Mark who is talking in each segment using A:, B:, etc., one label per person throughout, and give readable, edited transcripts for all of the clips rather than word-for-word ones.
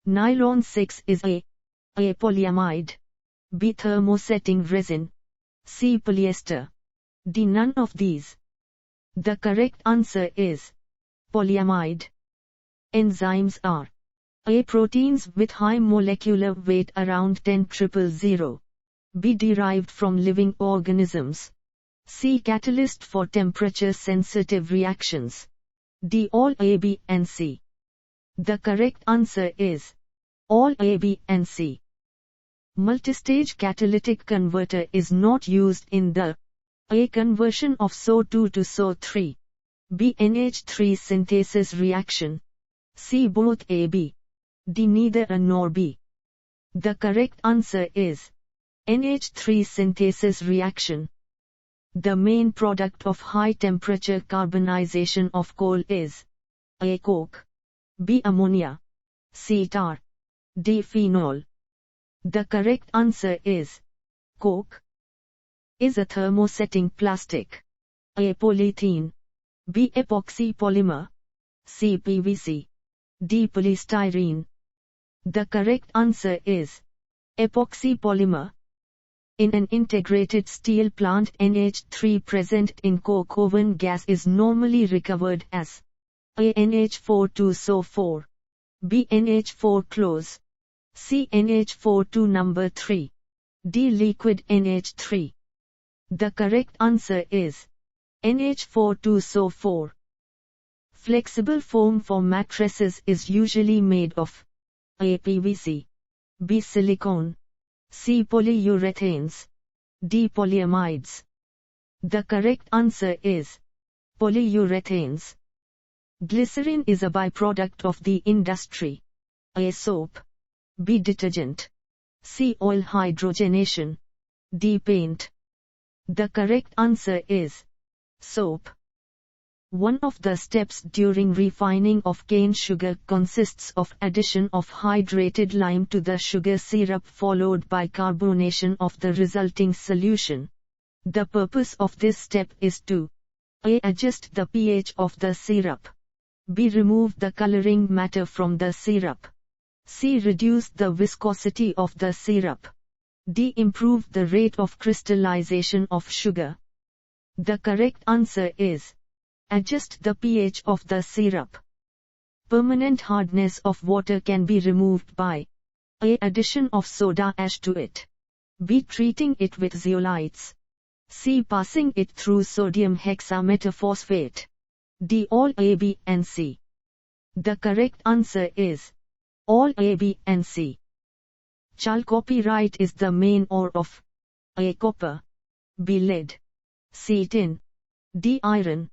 A: Nylon 6 is A polyamide. B thermosetting resin. C polyester. D none of these. The correct answer is polyamide. Enzymes are A. Proteins with high molecular weight around 10,000. B. Derived from living organisms. C. Catalyst for temperature-sensitive reactions. D. All A, B, and C. The correct answer is all A, B, and C. Multistage catalytic converter is not used in the A. Conversion of SO2 to SO3. B. NH3 synthesis reaction. C. Both A, B. D. Neither A nor B. The correct answer is NH3 synthesis reaction. The main product of high-temperature carbonization of coal is A. Coke. B. Ammonia. C. Tar. D. Phenol. The correct answer is coke. Is a thermosetting plastic. A. Polyethylene. B. Epoxy polymer. C. PVC. D. Polystyrene. The correct answer is epoxy polymer. In an integrated steel plant, NH3 present in coke oven gas is normally recovered as A. NH4-2SO4. B. NH4 close. C. NH4-2 number 3. D. Liquid NH3. The correct answer is NH4-2SO4. Flexible foam for mattresses is usually made of A. PVC. B. Silicone. C. Polyurethanes. D. Polyamides. The correct answer is polyurethanes. Glycerin is a byproduct of the industry. A. Soap. B. Detergent. C. Oil hydrogenation. D. Paint. The correct answer is soap. One of the steps during refining of cane sugar consists of addition of hydrated lime to the sugar syrup followed by carbonation of the resulting solution. The purpose of this step is to A. Adjust the pH of the syrup. B. Remove the coloring matter from the syrup. C. Reduce the viscosity of the syrup. D. Improve the rate of crystallization of sugar. The correct answer is adjust the pH of the syrup. Permanent hardness of water can be removed by A. Addition of soda ash to it. B. Treating it with zeolites. C. Passing it through sodium hexametaphosphate. D. All A, B, and C. The correct answer is all A, B, and C. Chalcopyrite is the main ore of A. Copper. B. Lead. C. Tin. D. Iron.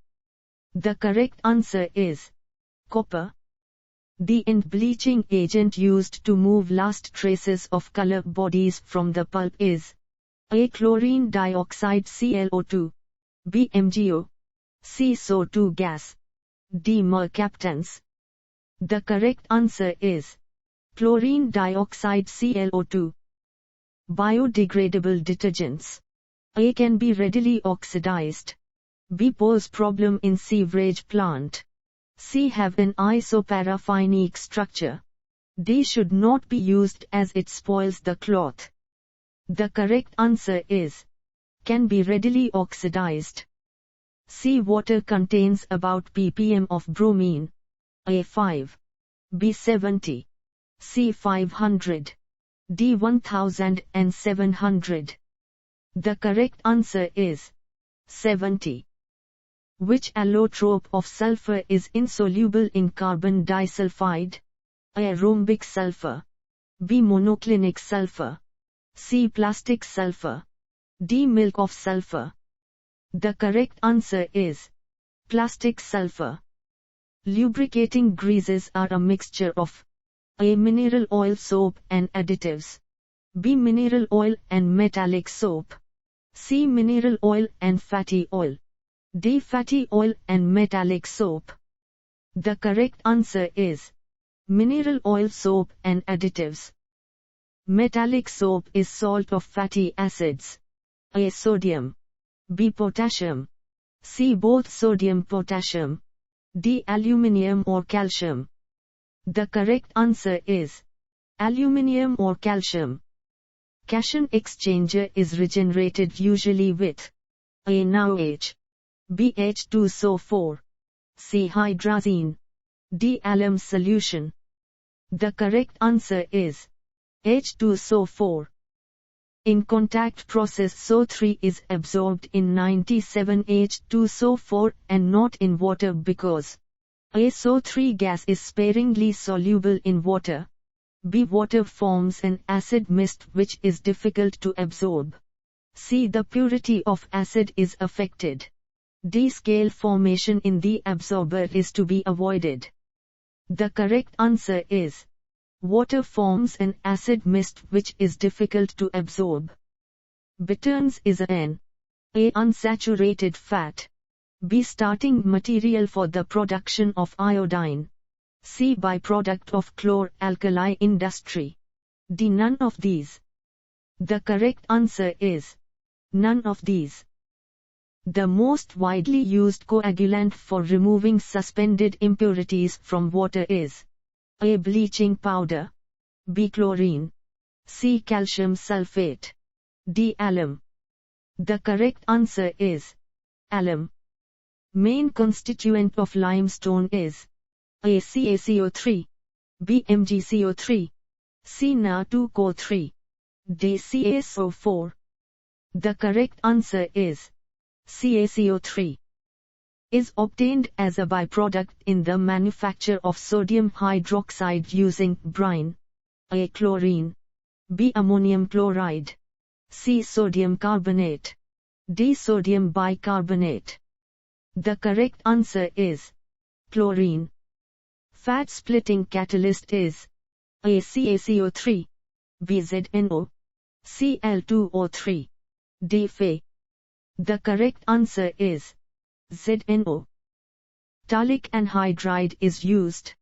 A: The correct answer is copper. The end bleaching agent used to move last traces of color bodies from the pulp is A. Chlorine dioxide ClO2. B. MgO. C. SO2 gas. D. mercaptans. The correct answer is chlorine dioxide ClO2. Biodegradable detergents. A. Can be readily oxidized. B. Pose problem in sewage plant. C. Have an isoparaphinic structure. D. Should not be used as it spoils the cloth. The correct answer is can be readily oxidized. C. Water contains about ppm of bromine. A. 5. B. 70. C. 500. D. 1700. The correct answer is 70. Which allotrope of sulfur is insoluble in carbon disulfide? A. Rhombic sulfur. B. Monoclinic sulfur. C. Plastic sulfur. D. Milk of sulfur. The correct answer is plastic sulfur. Lubricating greases are a mixture of A. Mineral oil soap and additives. B. Mineral oil and metallic soap. C. Mineral oil and fatty oil. D. Fatty oil and metallic soap. The correct answer is mineral oil soap and additives. Metallic soap is salt of fatty acids. A. Sodium. B. Potassium. C. Both sodium potassium. D. Aluminium or calcium. The correct answer is Aluminium or calcium. Cation exchanger is regenerated usually with A. NaOH, B. H2SO4, C. hydrazine, D. alum solution. The correct answer is H2SO4. In contact process SO3 is absorbed in 97 H2SO4 and not in water because A. SO3 gas is sparingly soluble in water. B. Water forms an acid mist which is difficult to absorb. C. The purity of acid is affected. D. Scale formation in the absorber is to be avoided. The correct answer is water forms an acid mist which is difficult to absorb. Bittern's is an A. unsaturated fat, B. starting material for the production of iodine, C. byproduct of chlor-alkali industry, D. none of these. The correct answer is none of these. The most widely used coagulant for removing suspended impurities from water is A. bleaching powder, B. chlorine, C. calcium sulfate, D. alum. The correct answer is alum. Main constituent of limestone is A. CaCO3, B. MgCO3, C. Na2CO3, D. CaSO4. The correct answer is CaCO3. Is obtained as a byproduct in the manufacture of sodium hydroxide using brine, A. chlorine, B. ammonium chloride, C. sodium carbonate, D. sodium bicarbonate. The correct answer is chlorine. Fat splitting catalyst is A. CaCO3, B. ZNO, C. Al2O3, D. Fe. The correct answer is ZNO. Phthalic anhydride is used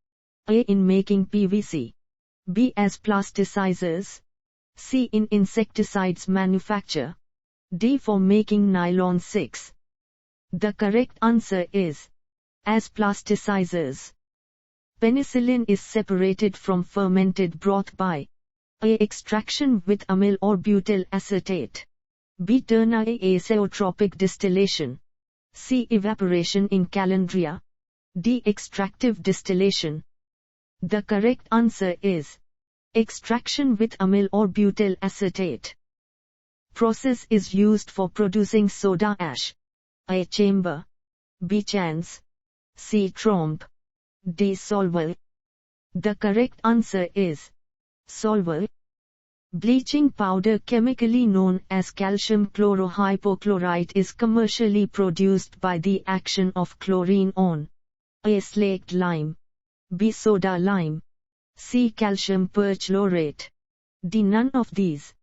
A: A. in making PVC, B. as plasticizers, C. in insecticides manufacture, D. for making nylon 6. The correct answer is as plasticizers. Penicillin is separated from fermented broth by A. extraction with amyl or butyl acetate, B. ternary azeotropic distillation, C. evaporation in calandria, D. extractive distillation. The correct answer is extraction with amyl or butyl acetate. Process is used for producing soda ash. A. chamber, B. chance, C. trompe, D. solvent. The correct answer is solvent. Bleaching powder, chemically known as calcium chlorohypochlorite, is commercially produced by the action of chlorine on A. slaked lime, B. soda lime, C. calcium perchlorate, D. none of these.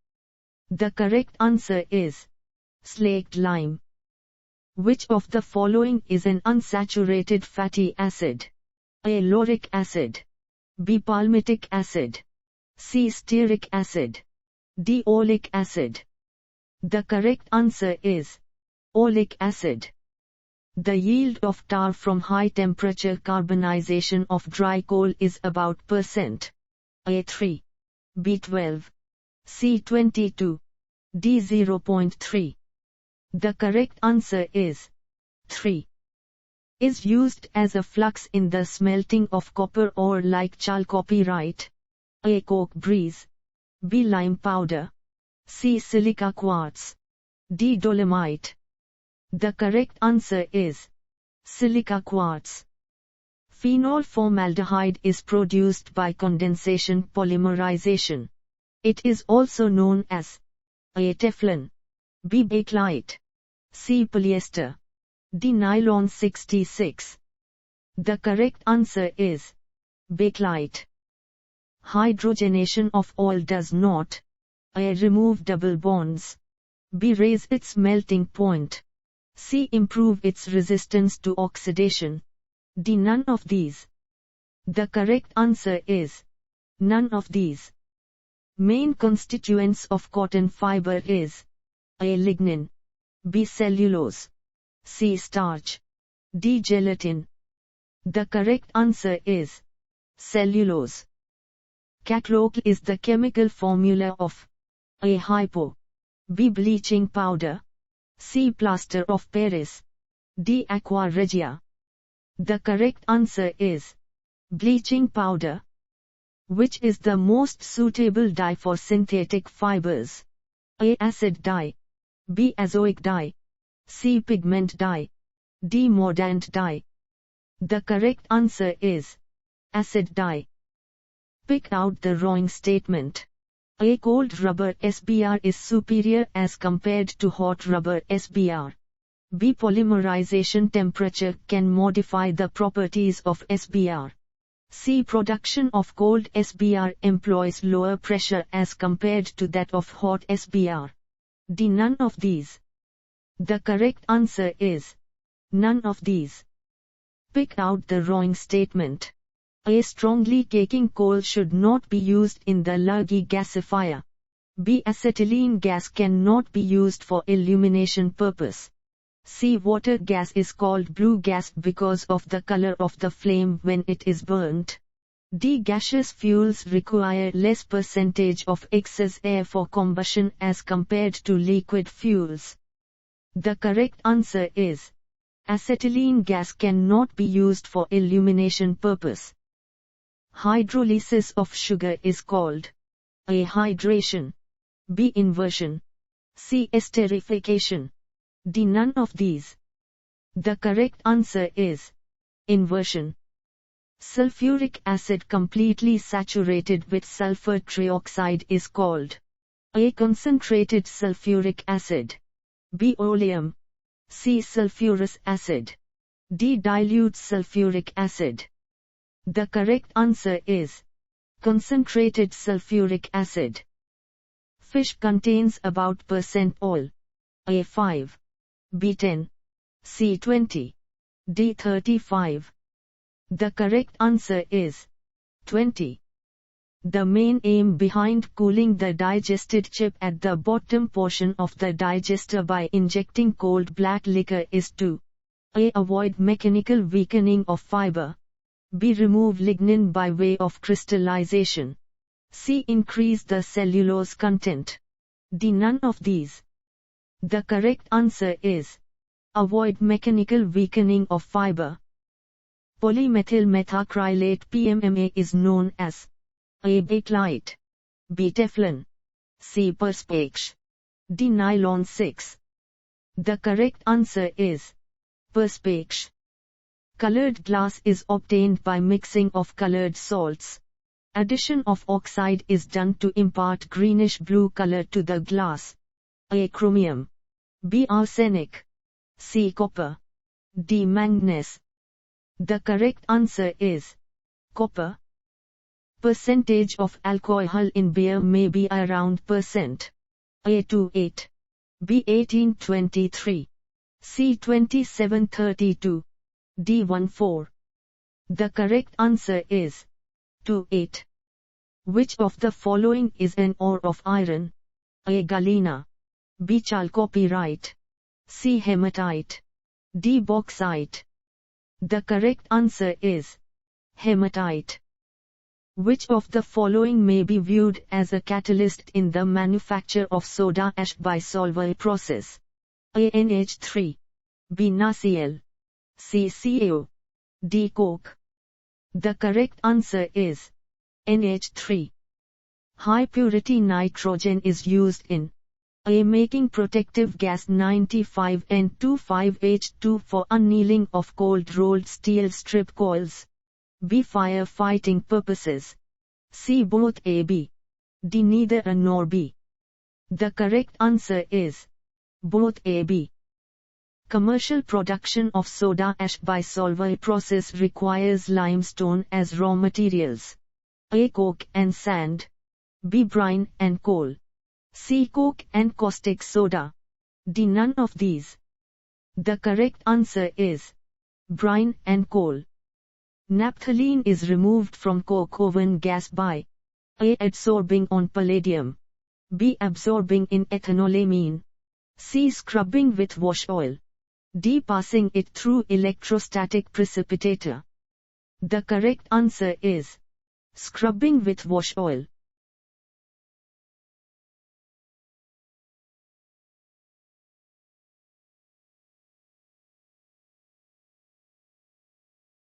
A: The correct answer is slaked lime. Which of the following is an unsaturated fatty acid? A. lauric acid, B. palmitic acid, C. stearic acid, D. oleic acid. The correct answer is oleic acid. The yield of tar from high temperature carbonization of dry coal is about %. A. 3, B. 12, C. 22, D. 0.3. The correct answer is 3. Is used as a flux in the smelting of copper ore like chalcopyrite. A. coke breeze, B. lime powder, C. silica quartz, D. dolomite. The correct answer is silica quartz. Phenol formaldehyde is produced by condensation polymerization. It is also known as A. Teflon, B. bakelite, C. polyester, D. nylon 66. The correct answer is bakelite. Hydrogenation of oil does not A. remove double bonds, B. raise its melting point, C. improve its resistance to oxidation, D. none of these. The correct answer is none of these. Main constituents of cotton fiber is A. lignin, B. cellulose, C. starch, D. gelatin. The correct answer is cellulose. Catlocal is the chemical formula of A. Hypo, B. Bleaching powder, C. Plaster of Paris, D. Aqua regia. The correct answer is bleaching powder. Which is the most suitable dye for synthetic fibers? A. Acid dye, B. Azoic dye, C. Pigment dye, D. Mordant dye. The correct answer is acid dye. Pick out the wrong statement. A. Cold rubber SBR is superior as compared to hot rubber SBR. B. Polymerization temperature can modify the properties of SBR. C. Production of cold SBR employs lower pressure as compared to that of hot SBR. D. None of these. The correct answer is none of these. Pick out the wrong statement. A. Strongly caking coal should not be used in the Largi gasifier. B. Acetylene gas cannot be used for illumination purpose. C. Water gas is called blue gas because of the color of the flame when it is burnt. D. Gaseous fuels require less percentage of excess air for combustion as compared to liquid fuels. The correct answer is acetylene gas cannot be used for illumination purpose. Hydrolysis of sugar is called A. Hydration, B. Inversion, C. Esterification, D. None of these. The correct answer is inversion. Sulfuric acid completely saturated with sulfur trioxide is called A. Concentrated sulfuric acid, B. Oleum, C. Sulfurous acid, D. Dilute sulfuric acid. The correct answer is concentrated sulfuric acid. Fish contains about % oil. A. 5, B. 10, C. 20, D. 35. The correct answer is 20. The main aim behind cooling the digested chip at the bottom portion of the digester by injecting cold black liquor is to A. Avoid mechanical weakening of fiber, B. Remove lignin by way of crystallization, C. Increase the cellulose content, D. None of these. The correct answer is avoid mechanical weakening of fiber. Polymethyl methacrylate PMMA is known as A. Bakelite, B. Teflon, C. Perspex, D. Nylon 6. The correct answer is Perspex. Colored glass is obtained by mixing of colored salts. Addition of oxide is done to impart greenish-blue color to the glass. A. Chromium, B. Arsenic, C. Copper, D. Manganese. The correct answer is copper. Percentage of alcohol in beer may be around %. A. 28, B. 1823, C. 2732, D. 14. The correct answer is 28. Which of the following is an ore of iron? A. Galena, B. chalcopyrite, C. hematite, D. bauxite. The correct answer is hematite. Which of the following may be viewed as a catalyst in the manufacture of soda ash by solvent process? A. NH3, B. NaCl, C. CaO, D. coke. The correct answer is NH3. High purity nitrogen is used in A. Making protective gas 95N25H2 for annealing of cold rolled steel strip coils, B. Fire fighting purposes, C. Both A, B, D. Neither A nor B. The correct answer is both A, B. Commercial production of soda ash by solvent process requires limestone as raw materials. A. Coke and sand, B. Brine and coal, C. Coke and caustic soda, D. None of these. The correct answer is brine and coal. Naphthalene is removed from coke oven gas by A. Adsorbing on palladium, B. Absorbing in ethanolamine, C. Scrubbing with wash oil, D. Passing it through electrostatic precipitator. The correct answer is Scrubbing with wash oil.